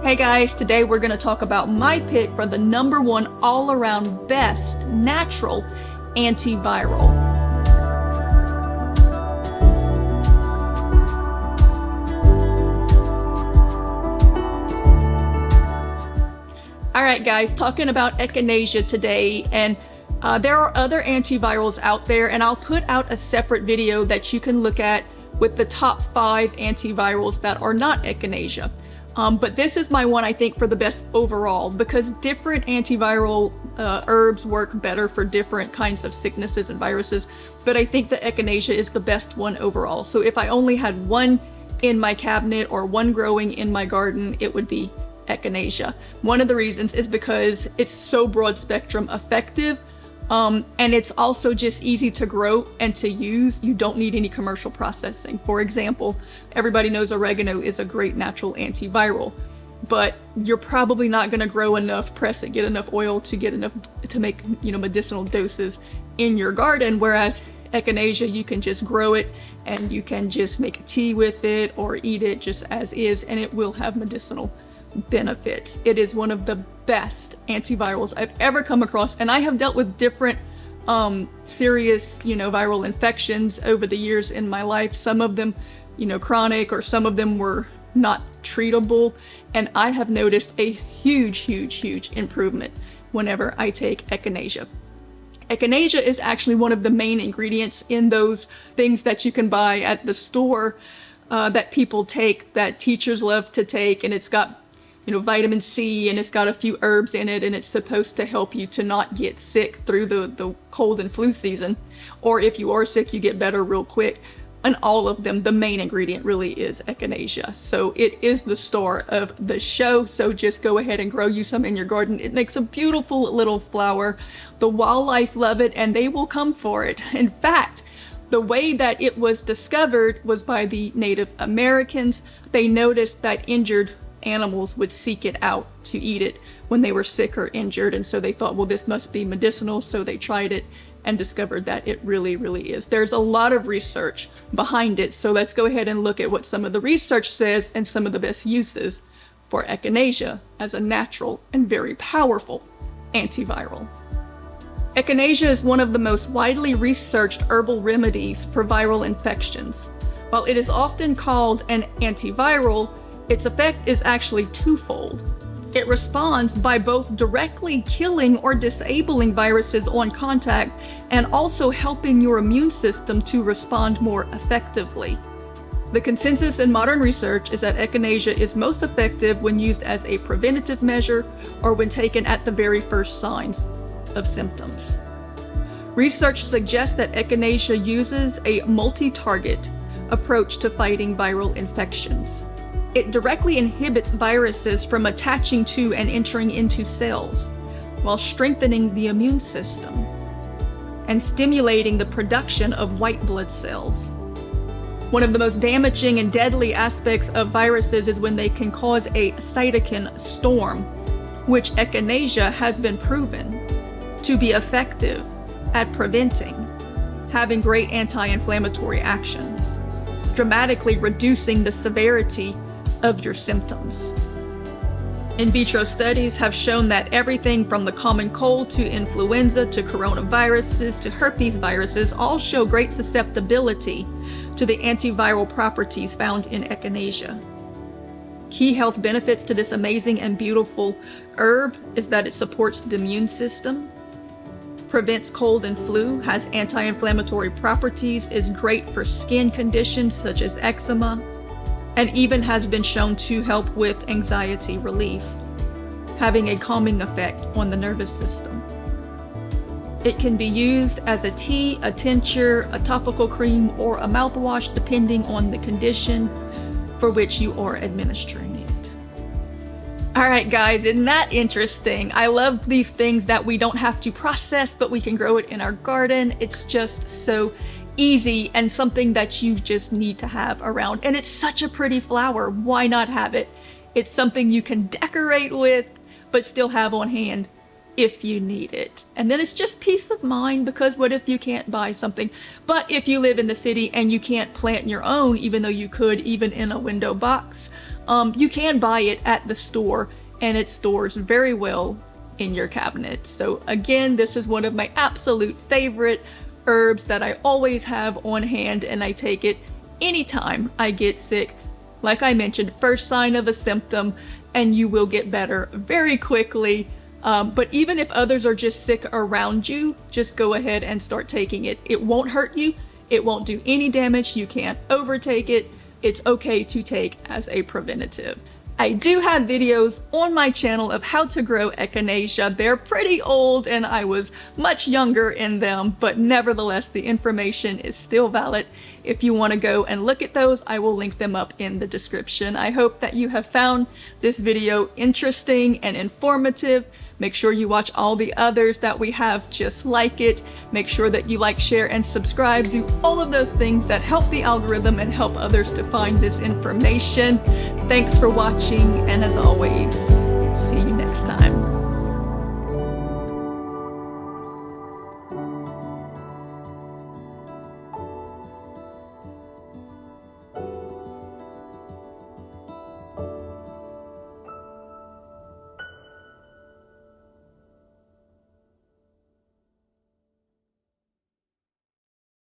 Hey guys, today we're going to talk about my pick for the #1 all-around best natural antiviral. Alright guys, talking about Echinacea today, and there are other antivirals out there, and I'll put out a separate video that you can look at with the top 5 antivirals that are not Echinacea. But this is my one, I think, for the best overall, because different antiviral herbs work better for different kinds of sicknesses and viruses, but I think the Echinacea is the best one overall. So if I only had one in my cabinet or one growing in my garden, it would be Echinacea. One of the reasons is because it's so broad spectrum effective, and it's also just easy to grow and to use. You don't need any commercial processing. For example, everybody knows oregano is a great natural antiviral, but you're probably not going to grow enough, press it, get enough oil to get enough to make, medicinal doses in your garden. Whereas Echinacea, you can just grow it and you can just make a tea with it or eat it just as is, and it will have medicinal benefits. It is one of the best antivirals I've ever come across, and I have dealt with different serious viral infections over the years in my life. Some of them chronic, or some of them were not treatable, and I have noticed a huge improvement whenever I take Echinacea. Echinacea is actually one of the main ingredients in those things that you can buy at the store that people take, that teachers love to take, and it's got vitamin C, and it's got a few herbs in it, and it's supposed to help you to not get sick through the cold and flu season. Or if you are sick, you get better real quick. And all of them, the main ingredient really is Echinacea. So it is the star of the show. So just go ahead and grow you some in your garden. It makes a beautiful little flower. The wildlife love it, and they will come for it. In fact, the way that it was discovered was by the Native Americans. They noticed that injured animals would seek it out to eat it when they were sick or injured, and so they thought, well, this must be medicinal. So they tried it and discovered that it really is. There's a lot of research behind it, so let's go ahead and look at what some of the research says and some of the best uses for Echinacea as a natural and very powerful antiviral. Echinacea is one of the most widely researched herbal remedies for viral infections. While it is often called an antiviral, its effect is actually twofold. It responds by both directly killing or disabling viruses on contact, and also helping your immune system to respond more effectively. The consensus in modern research is that Echinacea is most effective when used as a preventative measure or when taken at the very first signs of symptoms. Research suggests that Echinacea uses a multi-target approach to fighting viral infections. It directly inhibits viruses from attaching to and entering into cells, while strengthening the immune system and stimulating the production of white blood cells. One of the most damaging and deadly aspects of viruses is when they can cause a cytokine storm, which Echinacea has been proven to be effective at preventing, having great anti-inflammatory actions, dramatically reducing the severity of your symptoms. In vitro studies have shown that everything from the common cold to influenza to coronaviruses to herpes viruses all show great susceptibility to the antiviral properties found in Echinacea. Key health benefits to this amazing and beautiful herb is that it supports the immune system, prevents cold and flu, has anti-inflammatory properties, is great for skin conditions such as eczema, and even has been shown to help with anxiety relief, having a calming effect on the nervous system. It can be used as a tea, a tincture, a topical cream, or a mouthwash, depending on the condition for which you are administering it. Alright guys, isn't that interesting? I love these things that we don't have to process, but we can grow it in our garden. It's just so easy, and something that you just need to have around. And it's such a pretty flower. Why not have it? It's something you can decorate with, but still have on hand if you need it. And then it's just peace of mind, because what if you can't buy something? But if you live in the city and you can't plant your own, even though you could even in a window box, you can buy it at the store, and it stores very well in your cabinet. So again, this is one of my absolute favorite herbs that I always have on hand, and I take it anytime I get sick. Like I mentioned, first sign of a symptom and you will get better very quickly. But even if others are just sick around you, just go ahead and start taking it. It won't hurt you. It won't do any damage. You can't overtake it. It's okay to take as a preventative. I do have videos on my channel of how to grow Echinacea. They're pretty old and I was much younger in them, but nevertheless, the information is still valid. If you want to go and look at those, I will link them up in the description. I hope that you have found this video interesting and informative. Make sure you watch all the others that we have just like it. Make sure that you like, share, and subscribe. Do all of those things that help the algorithm and help others to find this information. Thanks for watching, and as always, see you next time.